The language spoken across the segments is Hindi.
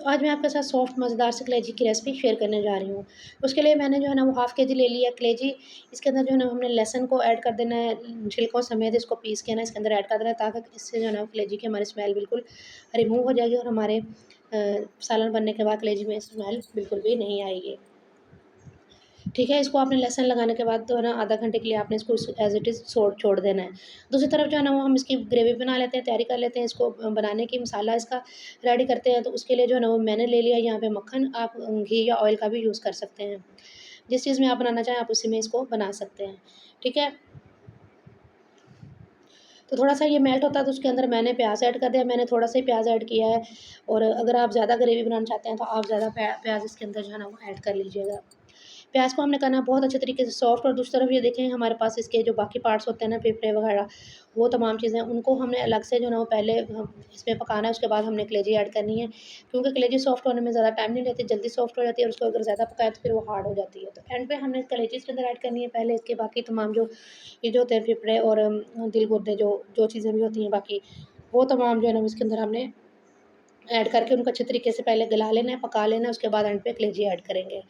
तो आज मैं आपके साथ सॉफ्ट मज़ेदार से कलेजी की रेसिपी शेयर करने जा रही हूँ। उसके लिए मैंने जो है ना वो हाफ़ केजी ले लिया कलेजी। इसके अंदर जो है ना हमने लहसुन को ऐड कर देना है, छिलकों समेत इसको पीस के ना इसके अंदर ऐड कर देना है, ताकि इससे जो है ना कलेजी की हमारी स्मेल बिल्कुल रिमूव हो जाएगी और हमारे सालन बनने के बाद कलेजी में स्मेल बिल्कुल भी नहीं आएगी। ठीक है, इसको आपने लहसुन लगाने के बाद तो है ना आधा घंटे के लिए आपने इसको एज़ इट इज़ छोड़ देना है। दूसरी तरफ जो है ना वो हम इसकी ग्रेवी बना लेते हैं, तैयारी कर लेते हैं। इसको बनाने की मसाला इसका रेडी करते हैं। तो उसके लिए जो है ना वो मैंने ले लिया यहाँ पे मक्खन, आप घी या ऑयल का भी यूज़ कर सकते हैं। जिस चीज़ में आप बनाना चाहें आप उसी में इसको बना सकते हैं। ठीक है? तो थोड़ा-सा ये मेल्ट होता है तो उसके अंदर मैंने प्याज़ ऐड कर दिया। मैंने थोड़ा-सा ही प्याज़ ऐड किया है, और अगर आप ज़्यादा ग्रेवी बनाना चाहते हैं तो आप ज़्यादा प्याज़ इसके अंदर जो है ना वो ऐड कर लीजिएगा। प्याज़ को हमने करना है बहुत अच्छे तरीके से सॉफ्ट, और दूसरी तरफ ये देखें हमारे पास इसके जो बाकी पार्ट्स होते हैं ना, फेफड़े वगैरह, वो तमाम चीज़ें उनको हमने अलग से जो है ना वो पहले हम इसमें पकाना है। उसके बाद हमने कलेजी ऐड करनी है, क्योंकि कलेजी सॉफ्ट होने में ज़्यादा टाइम नहीं लेती, जल्दी सॉफ्ट हो जाती है, और उसको अगर ज़्यादा पकाएँ तो फिर वो हार्ड हो जाती है। तो एंड पे हमने कलेजी इसके अंदर ऐड करनी है पहले, इसके बाकी तमाम जो ये जो होते हैं फेफड़े और दिल गुर्दे, जो जो चीज़ें भी होती हैं बाकी, वो तमाम जो है ना इसके अंदर हमने ऐड करके उनको अच्छे तरीके से पहले गला लेना है, पका लेना है, उसके बाद एंड पे कलेजी ऐड करेंगे।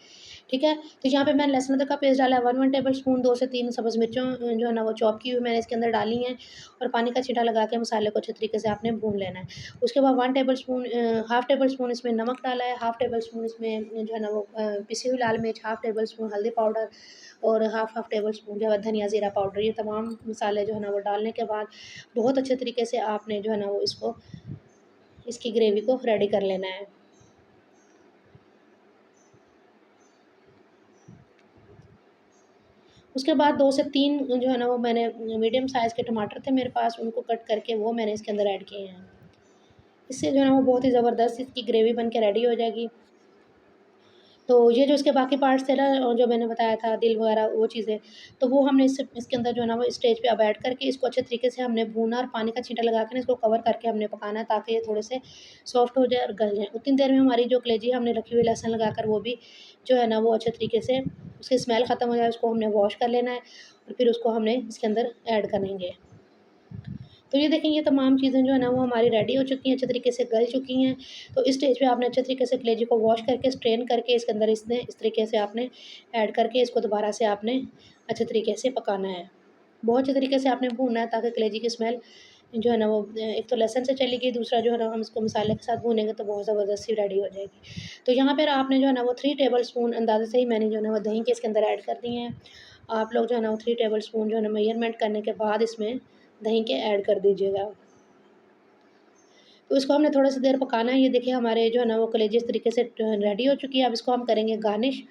ठीक है? तो यहाँ पे मैंने लहसुन अदरक का पेस्ट डाला है 1 टेबल स्पून, 2 से 3 सब्ज़ मिर्चों जो है ना वो चॉप की हुई मैंने इसके अंदर डाली हैं, और पानी का छींटा लगा के मसाले को अच्छे तरीके से आपने भून लेना है। उसके बाद 1 table spoon half table spoon इसमें नमक डाला है, हाफ़ टेबल स्पून इसमें जो है ना वो पिसी हुई लाल मिर्च, हाफ़ टेबल स्पून हल्दी पाउडर, और हाफ़ टेबल स्पून जो है धनिया ज़ीरा पाउडर। ये तमाम मसाले जो है ना वो डालने के बाद बहुत अच्छे तरीके से आपने जो है ना वो इसकी ग्रेवी को रेडी कर लेना है। उसके बाद 2 से 3 जो है ना वो मैंने मीडियम साइज़ के टमाटर थे मेरे पास, उनको कट करके वो मैंने इसके अंदर ऐड किए हैं। इससे जो है ना वो बहुत ही ज़बरदस्त इसकी ग्रेवी बन के रेडी हो जाएगी। तो ये जो इसके बाकी पार्ट्स थे ना, और जो मैंने बताया था दिल वगैरह वो चीज़ें, तो वो हमने इसके अंदर जो है ना वो स्टेज पे अब ऐड करके इसको अच्छे तरीके से हमने भूना, और पानी का छींटा लगा के ना इसको कवर करके हमने पकाना है, ताकि ये थोड़े से सॉफ्ट हो जाए और गल जाएँ। उतनी देर में हमारी जो कलेजी हमने रखी हुई लहसुन लगाकर, वो भी जो है ना वो अच्छे तरीके से उसकी स्मेल ख़त्म हो जाए, उसको हमने वॉश कर लेना है, और फिर उसको हमने इसके अंदर ऐड करेंगे। तो ये देखें, ये तमाम चीज़ें जो है ना वो हमारी रेडी हो चुकी हैं, अच्छे तरीके से गल चुकी हैं। तो इस स्टेज पे आपने अच्छे तरीके से कलेजी को वॉश करके स्ट्रेन करके इसके अंदर इस तरीके से आपने ऐड करके इसको दोबारा से आपने अच्छे तरीके से पकाना है। बहुत अच्छे तरीके से आपने भूनना है, ताकि कलेजी की स्मेल जो है ना वो एक तो लहसुन से चलेगी, दूसरा जो है ना हम इसको मसाले के साथ भूनेंगे तो बहुत ज़बरदस्त सी रेडी हो जाएगी। तो यहाँ पर आपने जो है ना वो 3 टेबल स्पून अंदाज़े से ही मैंने जो है ना वो दही के इसके अंदर ऐड कर दिए हैं। आप लोग जो है ना वो 3 टेबल स्पून जो है ना मेजरमेंट करने के बाद इसमें दही के ऐड कर दीजिएगा। तो इसको हमने थोड़ा सी देर पकाना है। ये देखिए हमारे जो है ना वो कलेजी इस तरीके से रेडी हो चुकी है। अब इसको हम करेंगे गार्निश,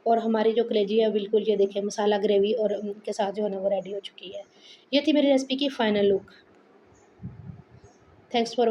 और हमारी जो कलेजी है बिल्कुल ये देखिए मसाला ग्रेवी और के साथ जो है ना वो रेडी हो चुकी है। ये थी मेरी रेसिपी की फाइनल लुक। Thanks for